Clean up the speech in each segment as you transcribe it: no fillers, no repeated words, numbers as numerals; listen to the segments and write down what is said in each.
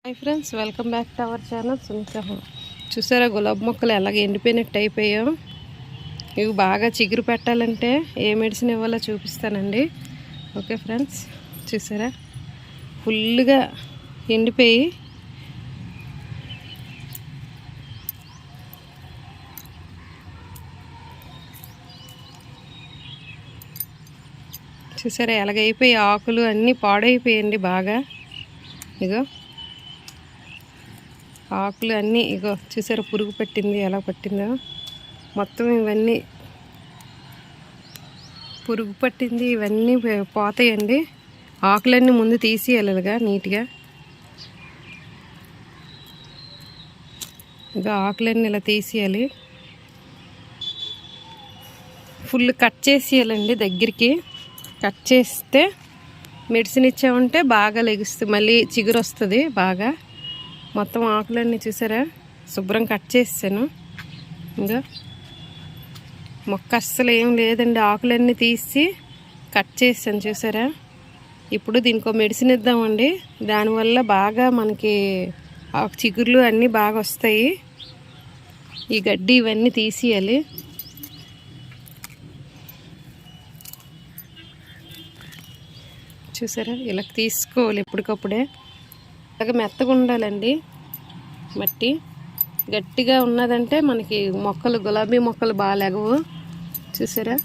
Hi friends, welcome back to our channel Sunitha home. చూసారా గులాబీ మొక్కలు ఎలాగ ఎండిపోయినట్టు అయిపోయాయో. ఇవి బాగా చిగురు పెట్టాలంటే ఏ మెడిసిన్ ఇవ్వాలో చూపిస్తానండి. ఓకే ఫ్రెండ్స్, చూసారా ఫుల్గా ఎండిపోయి చూసారా ఎలాగైపోయి ఆకులు అన్నీ పాడైపోయండి బాగా. ఇగో ఆకులు అన్నీ ఇగో చూసారా పురుగు పట్టింది, ఎలా పట్టిందో మొత్తం. ఇవన్నీ పురుగు పట్టింది, ఇవన్నీ పోతాయండి. ఆకులన్నీ ముందు తీసేయాలిగా నీట్గా. ఇక ఆకులన్నీ ఇలా తీసేయాలి, ఫుల్ కట్ చేసేయాలండి. దగ్గరికి కట్ చేస్తే మెడిసిన్ ఇచ్చామంటే బాగా లెగుస్తుంది, మళ్ళీ చిగురు వస్తుంది బాగా. మొత్తం ఆకులన్నీ చూసారా శుభ్రం కట్ చేసాను. ఇంకా మొక్క అస్సలు ఏం లేదండి, ఆకులన్నీ తీసి కట్ చేసాను చూసారా. ఇప్పుడు దీనికి మెడిసిన్ ఇద్దామండి, దానివల్ల బాగా మనకి చిగుర్లు అన్నీ బాగా వస్తాయి. ఈ గడ్డి ఇవన్నీ తీసేయాలి. చూసారా ఇలా తీసుకోవాలి ఎప్పటికప్పుడే. అలాగే మెత్తగా ఉండాలండి మట్టి. గట్టిగా ఉన్నదంటే మనకి మొక్కలు గులాబీ మొక్కలు బాగా లేగవు. చూసారా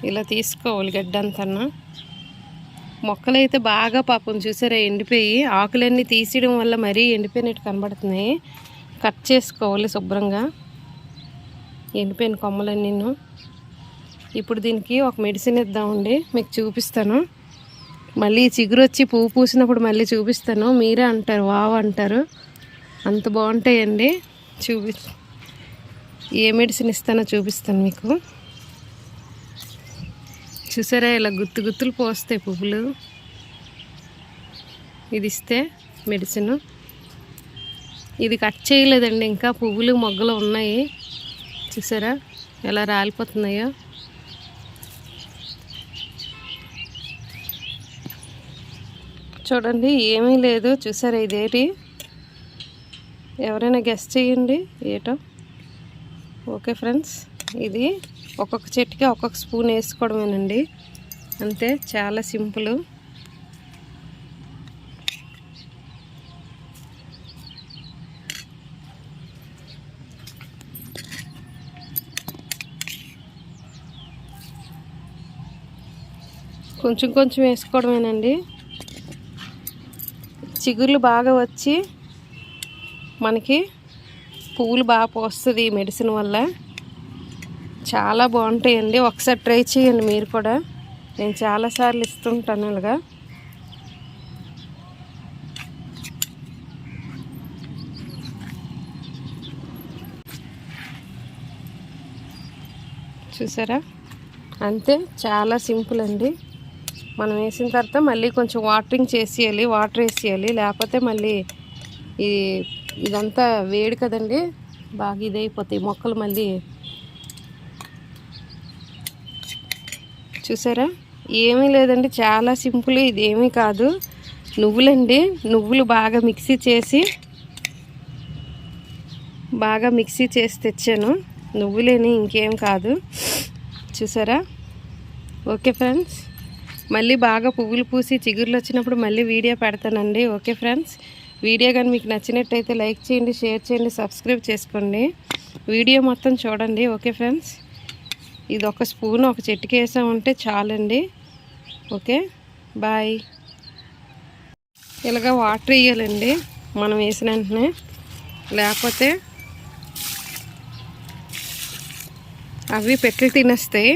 ఇలా తీసుకోవాలి గడ్డి అంతా. మొక్కలు అయితే బాగా పాపం చూసారా ఎండిపోయి, ఆకులన్నీ తీసేయడం వల్ల మరీ ఎండిపోయినట్టు కనబడుతున్నాయి. కట్ చేసుకోవాలి శుభ్రంగా ఎండిపోయిన కొమ్మలన్నీ. ఇప్పుడు దీనికి ఒక మెడిసిన్ ఇద్దామండి, మీకు చూపిస్తాను. మళ్ళీ చిగురు వచ్చి పువ్వు పూసినప్పుడు మళ్ళీ చూపిస్తాను. మీరే అంటారు వావ్ అంటారు, అంత బాగుంటాయండి. ఏ మెడిసిన్ ఇస్తానో చూపిస్తాను మీకు. చూసారా ఇలా గుత్తు గుత్తులు పోస్తాయి పువ్వులు. ఇది ఇస్తే మెడిసిన్. ఇది కట్ చేయలేదండి ఇంకా, పువ్వులు మొగ్గలు ఉన్నాయి. చూసారా ఎలా రాలిపోతున్నాయో. చూడండి ఏమీ లేదు. చూసారా ఇదేంటి, ఎవరైనా గెస్ చేయండి ఏటో. ఓకే ఫ్రెండ్స్, ఇది ఒక్కొక్క చెట్టుకి ఒక్కొక్క స్పూన్ వేసుకోవడమేనండి, అంతే. చాలా సింపుల్. కొంచెం కొంచెం వేసుకోవడమేనండి. చిగుర్లు బాగా వచ్చి మనకి పువ్వులు బాగా పోస్తుంది ఈ మెడిసిన్ వల్ల. చాలా బాగుంటాయండి, ఒకసారి ట్రై చేయండి మీరు కూడా. నేను చాలాసార్లు ఇస్తుంటాను ఇలాగా. చూసారా అంతే, చాలా సింపుల్ అండి. మనం వేసిన తర్వాత మళ్ళీ కొంచెం వాటరింగ్ చేసేయాలి, వాటర్ వేసేయాలి, లేకపోతే మళ్ళీ ఇదంతా వేడి కదండి, బాగా ఇదైపోతాయి మొక్కలు మళ్ళీ. చూసారా ఏమీ లేదండి, చాలా సింపుల్. ఇది ఏమీ కాదు, నువ్వులండి. నువ్వులు బాగా మిక్సీ చేసి తెచ్చాను. నువ్వులేని, ఇంకేం కాదు. చూసారా. ఓకే ఫ్రెండ్స్, మళ్ళీ బాగా పువ్వులు పూసి చిగుర్లు వచ్చినప్పుడు మళ్ళీ వీడియో పెడతానండి. ఓకే ఫ్రెండ్స్, వీడియో కానీ మీకు నచ్చినట్టయితే లైక్ చేయండి, షేర్ చేయండి, సబ్స్క్రైబ్ చేసుకోండి. వీడియో మొత్తం చూడండి. ఓకే ఫ్రెండ్స్, ఇది ఒక స్పూన్ ఒక చెట్టుకి వేసామంటే చాలండి. Okay bye. ఇలాగ వాటర్ వేయాలండి మనం వేసిన వెంటనే, లేకపోతే అవి పెట్లు తినేస్తాయి.